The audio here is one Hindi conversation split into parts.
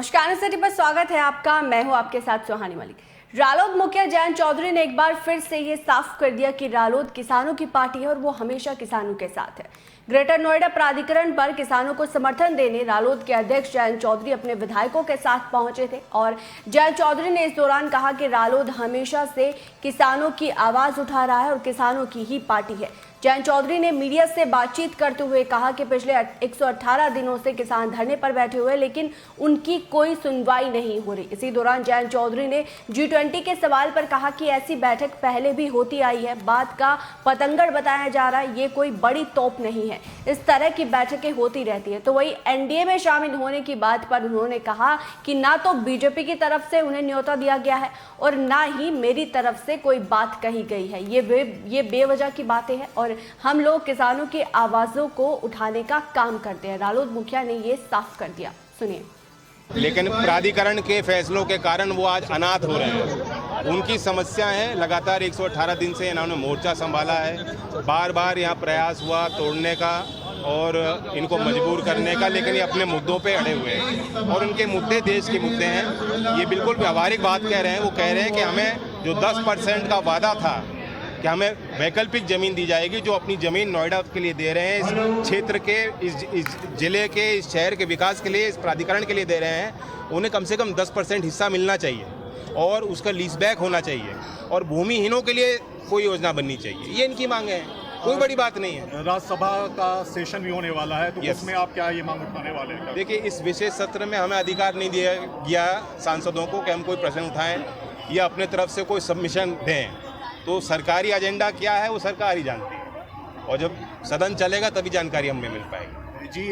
नमस्कार, सिटी पर स्वागत है आपका। मैं हूं आपके साथ सुहानी मलिक। रालोद मुखिया जयंत चौधरी ने एक बार फिर से ये साफ कर दिया कि रालोद किसानों की पार्टी है और वो हमेशा किसानों के साथ है। ग्रेटर नोएडा प्राधिकरण पर किसानों को समर्थन देने रालोद के अध्यक्ष जयंत चौधरी अपने विधायकों के साथ पहुंचे थे और जयंत चौधरी ने इस दौरान कहा कि रालोद हमेशा से किसानों की आवाज उठा रहा है और किसानों की ही पार्टी है। जयंत चौधरी ने मीडिया से बातचीत करते हुए कहा कि पिछले 118 दिनों से किसान धरने पर बैठे हुए लेकिन उनकी कोई सुनवाई नहीं हो रही। इसी दौरान जयंत चौधरी ने G20 के सवाल पर कहा कि ऐसी बैठक पहले भी होती आई है, बात का पतंगड़ बताया जा रहा है, ये कोई बड़ी तोप नहीं है, इस तरह की बैठकें होती रहती है। तो वही एनडीए में शामिल होने की बात पर उन्होंने कहा कि ना तो बीजेपी की तरफ से उन्हें न्योता दिया गया है और ना ही मेरी तरफ से कोई बात कही गई है। ये बेवजह की बातें हैं और हम लोग किसानों की आवाजों को उठाने का काम करते हैं। रालोद मुखिया ने ये साफ कर दिया, सुनिए। लेकिन प्राधिकरण के फैसलों के कारण वो आज अनाथ हो रहे हैं। उनकी समस्या है, लगातार 118 दिन से इन्होंने मोर्चा संभाला है, बार बार यहाँ प्रयास हुआ तोड़ने का और इनको मजबूर करने का, लेकिन ये अपने मुद्दों पे अड़े हुए हैं और उनके मुद्दे देश के मुद्दे हैं। ये बिल्कुल व्यावहारिक बात कह रहे हैं। वो कह रहे हैं कि हमें जो 10% का वादा था कि हमें वैकल्पिक ज़मीन दी जाएगी, जो अपनी ज़मीन नोएडा के लिए दे रहे हैं, इस क्षेत्र के, इस ज़िले के, इस शहर के विकास के लिए, इस प्राधिकरण के लिए दे रहे हैं, उन्हें कम से कम 10% हिस्सा मिलना चाहिए और उसका लीज बैक होना चाहिए और भूमिहीनों के लिए कोई योजना बननी चाहिए। ये इनकी मांगे हैं, कोई बड़ी बात नहीं है। राज्यसभा का सेशन भी होने वाला है, तो उसमें आप क्या ये मांग उठाने वाले हैं? देखिए, इस विशेष सत्र में हमें अधिकार नहीं दिया गया सांसदों को कि हम कोई प्रश्न उठाएं या अपने तरफ से कोई सबमिशन दें। तो सरकारी एजेंडा क्या है वो सरकार ही जानती है और जब सदन चलेगा तभी जानकारी हमें मिल पाएगी। जी,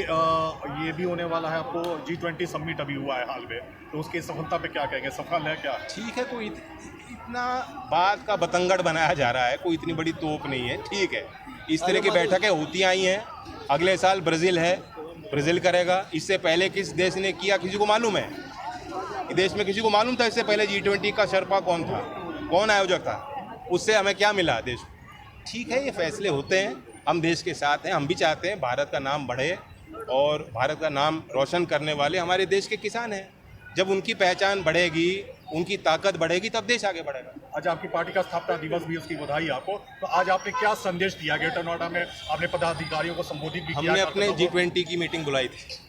ये भी होने वाला है। आपको G20 समिट अभी हुआ है हाल में, तो उसकी सफलता पे क्या कहेंगे? सफल है क्या? ठीक है, कोई इतना बात का बतंगड़ बनाया जा रहा है, कोई इतनी बड़ी तोप नहीं है। ठीक है, इस तरह की बैठकें होती आई हैं। अगले साल ब्राज़ील है, ब्राज़ील करेगा। इससे पहले किस देश ने किया किसी को मालूम है? देश में किसी को मालूम था इससे पहले G20 का शर्पा कौन था, कौन आयोजक था, उससे हमें क्या मिला देश? ठीक है, ये फैसले होते हैं, हम देश के साथ हैं। हम भी चाहते हैं भारत का नाम बढ़े और भारत का नाम रोशन करने वाले हमारे देश के किसान हैं। जब उनकी पहचान बढ़ेगी, उनकी ताकत बढ़ेगी, तब देश आगे बढ़ेगा। आज आपकी पार्टी का स्थापना दिवस भी, उसकी बधाई आपको। तो आज आपने क्या संदेश दिया? ग्रेटर नोएडा में आपने पदाधिकारियों को संबोधित भी किया? हमने अपने G20 की मीटिंग बुलाई थी।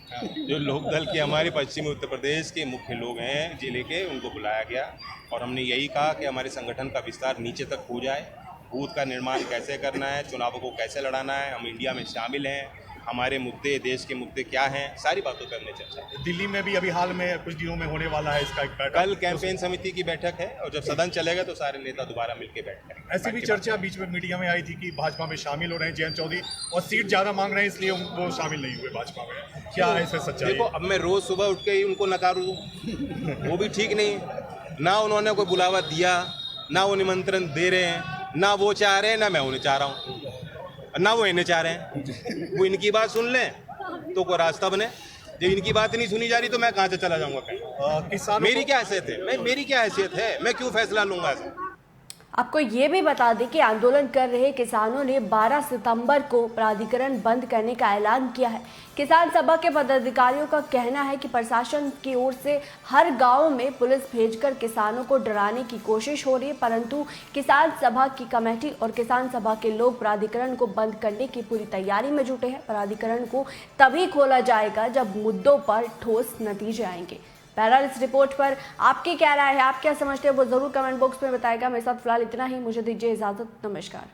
जो लोक दल के हमारे पश्चिमी उत्तर प्रदेश के मुख्य लोग हैं जिले के, उनको बुलाया गया और हमने यही कहा कि हमारे संगठन का विस्तार नीचे तक हो जाए, बूथ का निर्माण कैसे करना है, चुनावों को कैसे लड़ाना है, हम इंडिया में शामिल हैं, हमारे मुद्दे, देश के मुद्दे क्या हैं, सारी बातों पर हमने चर्चा की। दिल्ली में भी अभी हाल में कुछ दिनों में होने वाला है इसका एक बैठक। कल कैंपेन समिति की बैठक है और जब सदन चलेगा तो सारे नेता दोबारा मिलकर बैठेंगे। ऐसी भी चर्चा बीच में मीडिया में आई थी कि भाजपा में शामिल हो रहे हैं जयंत चौधरी और सीट ज़्यादा मांग रहे हैं, इसलिए वो शामिल नहीं हुए भाजपा में। क्या ऐसे सच्चाई? देखो, अब मैं रोज़ सुबह उठ के ही उनको नकारूं, वो भी ठीक नहीं। ना उन्होंने कोई बुलावा दिया, ना वो निमंत्रण दे रहे हैं, ना वो चाह रहे हैं, ना मैं उन्हें चाह रहा हूँ, ना वो इन्हें चाह रहे हैं। वो इनकी बात सुन लें तो कोई रास्ता बने। जब इनकी बात नहीं सुनी जा रही तो मैं कहाँ से चला जाऊँगा कहीं? किसान मेरी क्या हैसियत है? मेरी क्या हैसियत है? मैं क्यों फैसला लूँगा ऐसा? आपको ये भी बता दें कि आंदोलन कर रहे किसानों ने 12 सितंबर को प्राधिकरण बंद करने का ऐलान किया है। किसान सभा के पदाधिकारियों का कहना है कि प्रशासन की ओर से हर गांव में पुलिस भेजकर किसानों को डराने की कोशिश हो रही है, परंतु किसान सभा की कमेटी और किसान सभा के लोग प्राधिकरण को बंद करने की पूरी तैयारी में जुटे हैं। प्राधिकरण को तभी खोला जाएगा जब मुद्दों पर ठोस नतीजे आएंगे। बहरहाल इस रिपोर्ट पर आपकी क्या राय है, आप क्या समझते हैं, वो जरूर कमेंट बॉक्स में बताएगा। मेरे साथ फिलहाल इतना ही, मुझे दीजिए इजाजत, नमस्कार।